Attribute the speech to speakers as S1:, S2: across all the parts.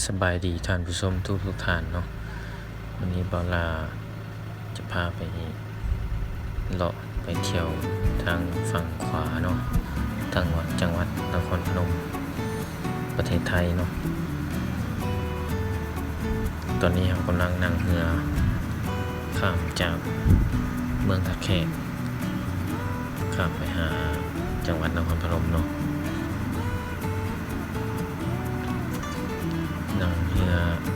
S1: สบายดีท่านผู้ชมทุกท่านเนาะวันนี้บอลาจะพาไปเลาะไปเที่ยวทางฝั่งขวาเนาะจังหวัดนครพนมประเทศไทยเนาะตอนนี้เรากำลังนั่งเรือข้ามจากเมืองท่าแขกข้ามไปหาจังหวัดนครพนมเนาะนั่งเรือ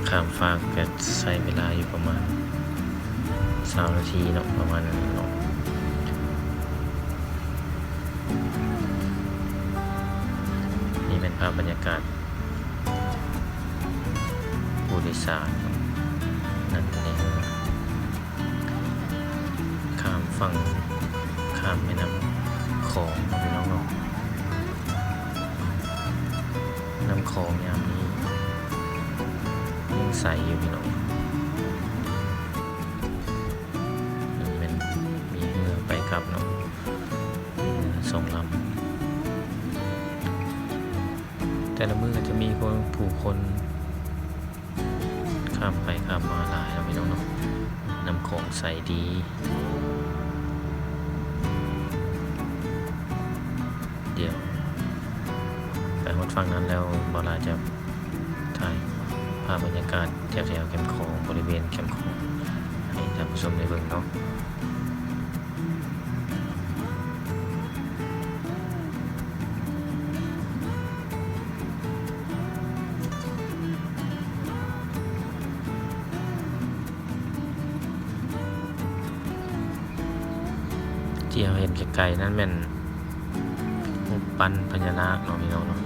S1: ข้ามฟากก็ใช้เวลาอยู่ประมาณ20 นาทีเนาะประมาณนั้นเนาะนี่เป็นภาพบรรยากาศผู้โดยสารนั่นเองข้ามฝั่งข้ามแม่น้ำโขงพี่น้องเนาะน้ำโขงยามนี้ยังใสอยู่พี่น้องมันมีเรือไปกลับเนาะ2 ลำแต่ละมือก็จะมีผู้คนข้ามไปข้ามมาหลายแล้วพี่น้องเนาะน้ำโขงใสดีเดี๋ยวไปฮอดฝั่งนั้นแล้วบอลาจะถ่ายภาพบรรยากาศแถวแคมป์โขงบริเวณแคมป์โขงให้ท่านผู้ชมได้เบิ่งเนาะที่เราเห็นไกลๆนั่นเป็นรูปปั้นพญานาคเนาะพี่น้องเนาะ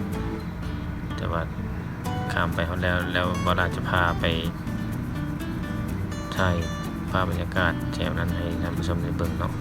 S1: แต่ว่าข้ามไปฮอดแล้วบอลาจะพาไปถ่ายภาพบรรยากาศแถวนั้นให้ท่านผู้ชมได้เบิ่งเนาะ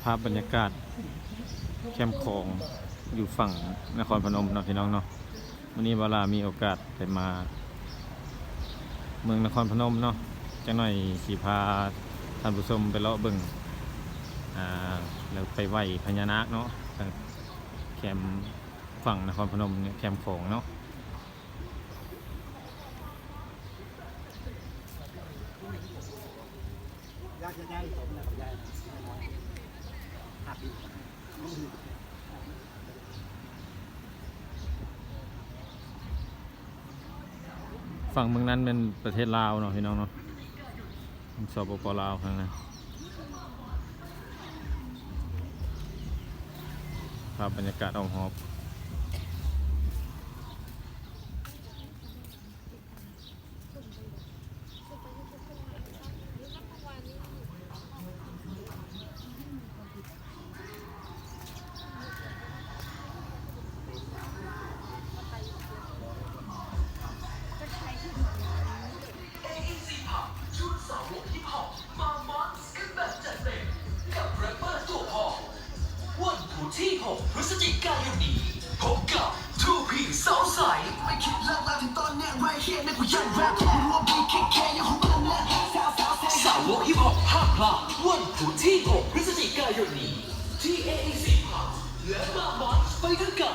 S1: ภาพบรรยากาศแคมป์ของอยู่ฝั่งนครพนมเนาะพี่น้องเนาะวันนี้เวลามีโอกาสไปมาเมืองนครพนมเนาะจังหน่อยสิพาท่านผู้ชมไปเลาะเบิ่งแล้วไปไหว้พญานาคเนาะแคมป์ฝั่งนครพนมเนี่ยแคมป์ของเนาะฝั่งเมืองนั้นเป็นประเทศลาวเนาะพี่น้องเนาะสปป.ลาวข้างนั้นภาพบรรยากาศอ้อมหอบ
S2: ที่6 พฤศจิกายนนี้พบกับ 2P สาวใสไม่คิดเลิกแล้วถึงตอนเนี้ย right here นะกูยังแรปรู้ว่า BKK ยังคงเป็นนะสาวกฮิปฮอปห้ามพลาดวันพุธที่ 6 พฤศจิกายนนี้ที่ AAC Park และมาบอสไปด้วยกัน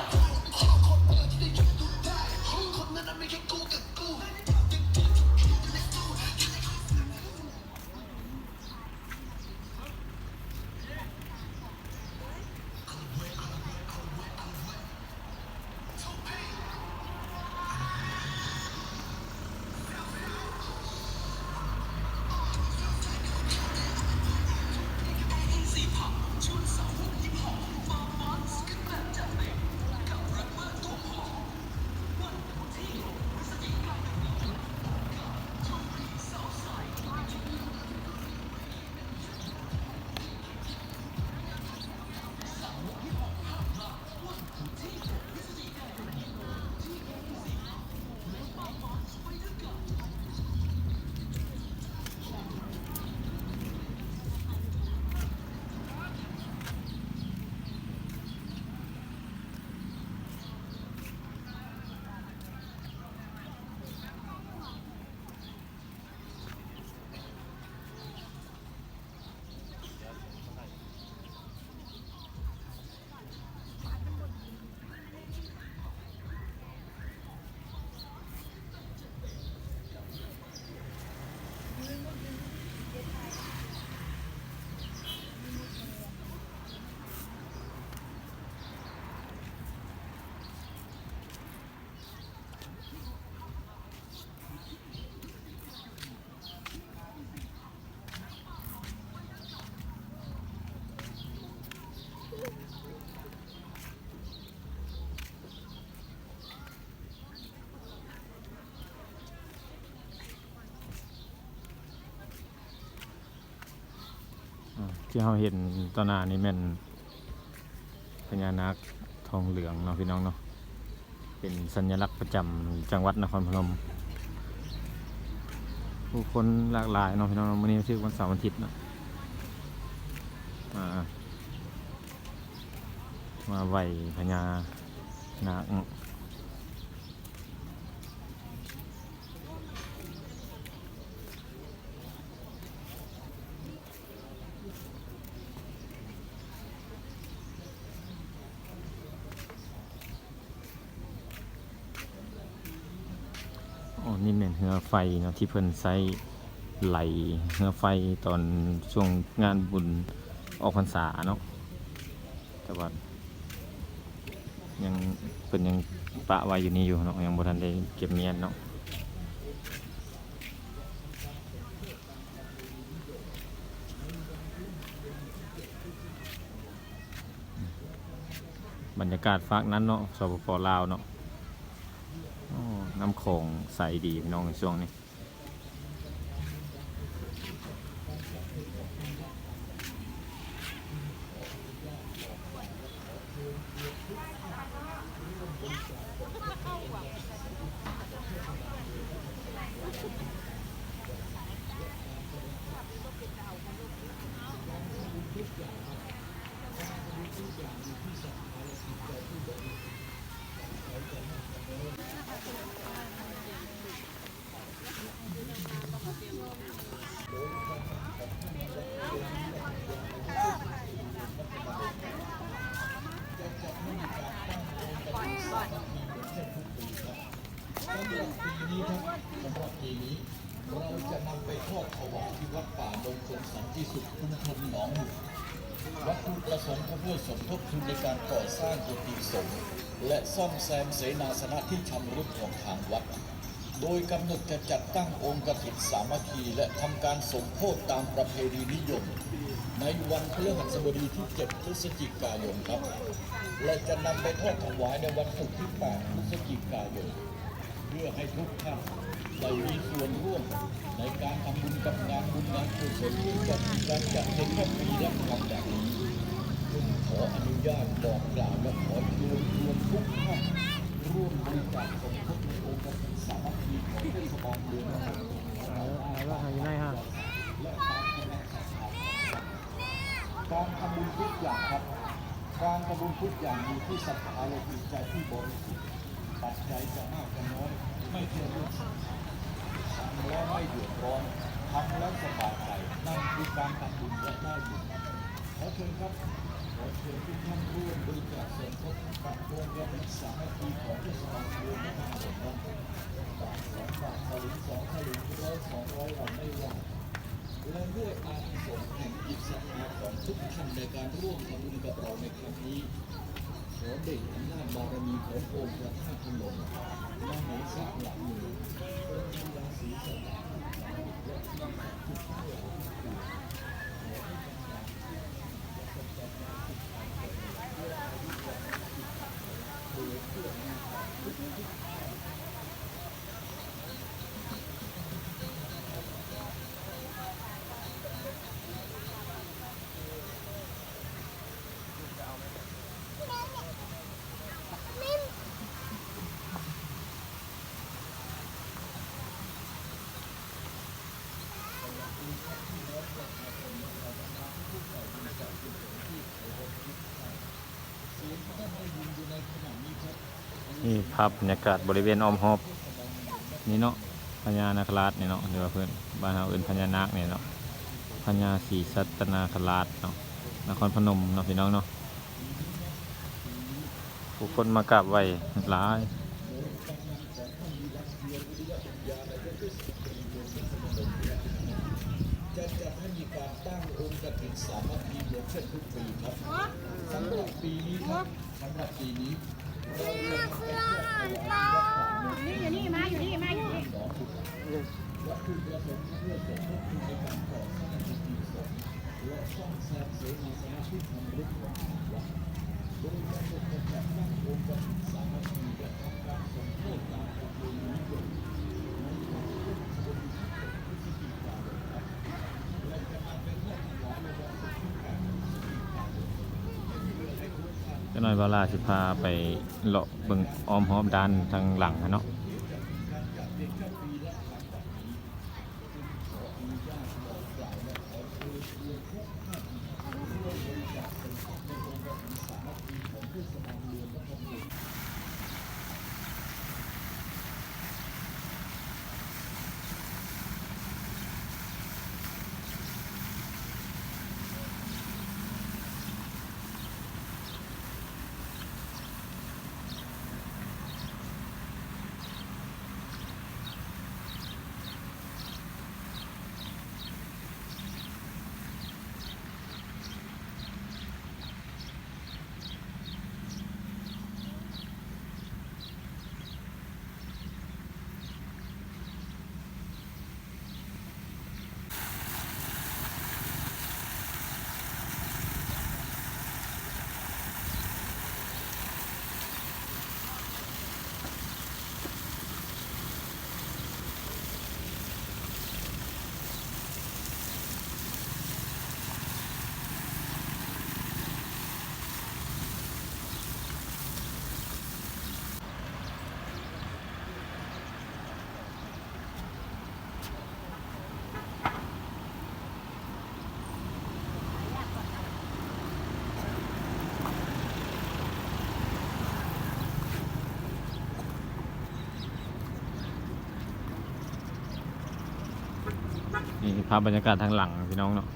S1: ที่เราเห็นตอนหน้านี้เป็นพญานาคทองเหลืองเนาะพี่น้องเนาะเป็นสัญลักษณ์ประจำจังหวัดนครพนมผู้คนหลากหลายเนาะพี่น้องวันนี้ชื่อวันเสาร์วันอาทิตย์นะมาไหว้พญานาคนี่เป็นเรือไฟเนาะที่เพิ่นใช้ไหลเรือไฟตอนช่วงงานบุญออกพรรษาเนาะแต่ว่ายังเพิ่นยังปะไว้อยู่นี่อยู่เนาะยังบ่ทันได้เก็บเมียนเนาะบรรยากาศฝากนั้นเนาะสปป.ลาวเนาะน้ำโขงใสดีพี่น้องในช่วงนี้
S2: เ
S3: สำหรับปีนี้ครับสำหรับปีนี้เราจะนำไปทอดถวายที่วัดป่ามงคลสันติสุขชุมชนหนองหมู่วัตถุประสงค์ก็เพื่อสมทบทุนในการก่อสร้างกุฏิสงฆ์และซ่อมแซมเสนาสนะที่ชำรุดของทางวัด โดยกำหนดจะจัดตั้งองค์กฐินสามัคคีและทำการสมโภชตามประเพณีนิยม ในวันพฤหัสบดีที่ 7 พฤศจิกายนครับ และจะนำไปทอดถวายในวันศุกร์ที่ 8 พฤศจิกายน เพื่อให้ทุกท่านได้มีส่วนร่วมในการทำบุญกับงานบุญงานกุศลที่จะมีการจัดในแค่ปีละครั้งแบบนี้จึงขออนุญาตบอกกล่าวและขอเชิญชวนทุกท่านร่วมบริจาคสมทบในองค์กฐินสามัคคีของเทศบาลเมืองนครปฐมและตามกำลังศรัทธาการทำบุญทุกอย่างครับการทำบุญทุกอย่างมีที่ศรัทธาและจิตใจที่บริสุทธิ์ปัจจัยจะมากจะน้อยไม่เกี่ยวเรื่องสังขารทำแล้วไม่เดือดร้อนทำแล้วสบายใจนั่นคือการทำบุญและได้บุญขอเชิญครับขอเชิญทุกท่านร่วมบริจาคสมทบกับองค์กฐินสามัคคีของเทศบาลเมืองนครปฐมบาท2 บาทสลึง2 สลึง100 200เราไม่ว่าและด้วยอานิสงส์แห่งจิตศรัทธาของทุกท่านในการร่วมทำบุญกับเราในครั้งนี้ขอเดชอำนาจบารมีขององค์พระธาตุพนมมเหสะหลักเมืององค์พญาศรีสัตตและที่ทุกท่านขอให้กำลัง
S1: นี่ภาพบรรยากาศบริเวณอ้อมหอบนี่เนาะพญานาคราชนี่เนาะหรือว่าเพื่อนบ้านเราเอื่นพญานาคนี่เนาะพญาศรีสัตนาคราชเนาะนครพนมเนาะพี่น้องเนาะผู้คนมากราบไหว้หลาย
S3: จะจัดให้มีการตั้งองค์กฐินสามัคคีเหมือนเช่นทุกปีครับสำหรับปีนี้ครับสำหรับปีนี้เราจะนำไปทอดถวายวัดป่ามงคล
S4: อยู่นี่มาอยู่นี่
S3: หนองบุตรวัตถุประสงค์เพื่อสมทบทุนในการก่อสร้างกุฏิสงฆ์และซ่อมแซมเสนาสนะที่ชำรุดของทางวัดโดยกำหนดจะจัดตั้งองค์กฐินสามัคคีและทำการสมโภชตามประเพณีนิยมในวันพฤหัสบดีที่ 7 พฤศจิกายนครับและจะนำไปทอดถวายในวันศุกร์ที่ 8 พฤศจิกายนเพื่อให้ทุกท่าน
S1: ก็น้อยเวลาสิพาไปเลาะเบิ่งอ้อมหอบด้านทางหลังอะเนาะ
S3: การจัดเป็นแค่ปีละครั้งแบบนี้จึงขออนุญาตบอกกล่าวและขอเชิญชวนทุกท่านร่วมบริจาคสมทบในองค์กฐินสามัคคีของเทศบาลเมืองนครปฐม
S1: ภาพบรรยากาศทางหลังพี่น้องเนาะ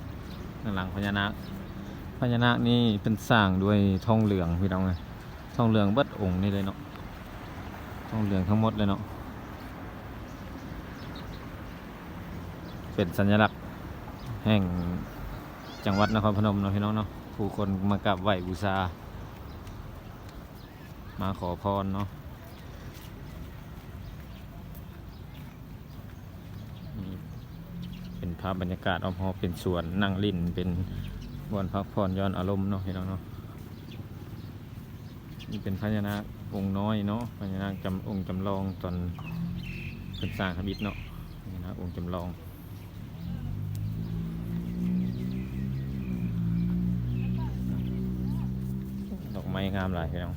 S1: ทางหลังพญานาคพญานาคนี่เป็นสร้างด้วยทองเหลืองพี่น้องเลยทองเหลืองเบิดองค์นี่เลยเนาะทองเหลืองทั้งหมดเลยเนาะเป็นสัญลักษณ์แห่งจังหวัดนครพนมเนาะพี่น้องเนาะผู้คนมากราบไหว้บูชามาขอพรเนาะนี่เป็นภาพบรรยากาศอ้อมหอบเป็นสวนนั่งลิ้นเป็นบอนพักผ่อนย้อนอารมณ์เนาะพี่น้องเนาะนี่เป็นพญานาคองค์น้อยเนาะพญานาคองค์จำลองตอนเป็นสร้างขบิดเนาะพญานาคองค์จำลองดอกไม้งามหลายพี่น้อง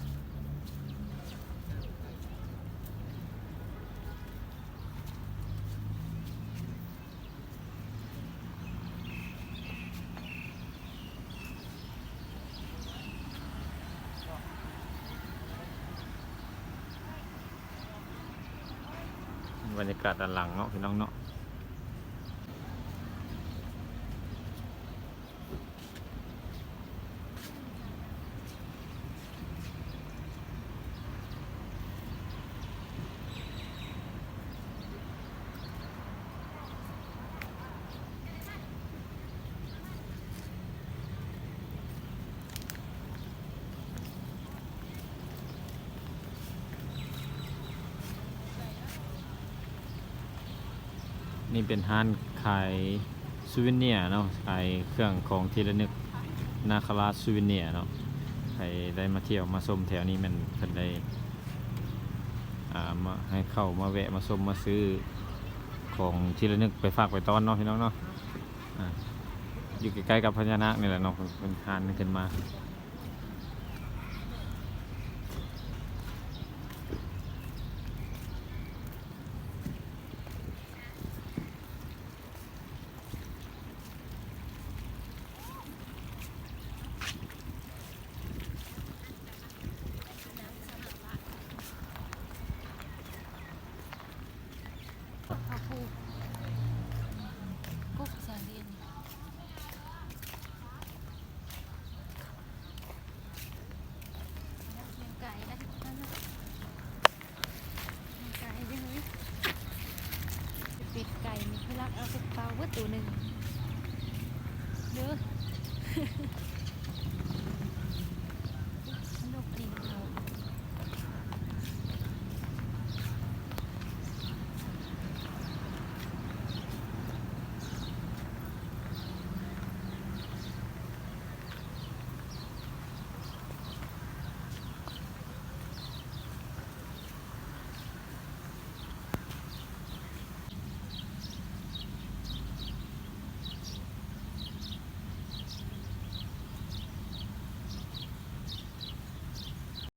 S1: บรรยากาศด้านหลังเนาะพี่น้องเนาะนี่เป็นห้านขายซูเวเนียร์เนาะขายเครื่องของที่ระลึกนาคราชซูเวเนียร์เนาะใครได้มาเที่ยวมาชมแถวนี้มันเพิ่นได้มาให้เข้ามาแวะมาชมมาซื้อของที่ระลึกไปฝากไปต้อนเนาะพี่น้องเนาะอยู่ใกล้ๆกับพญานาคนี่แหละเนาะเป็นห้านขึ้นมา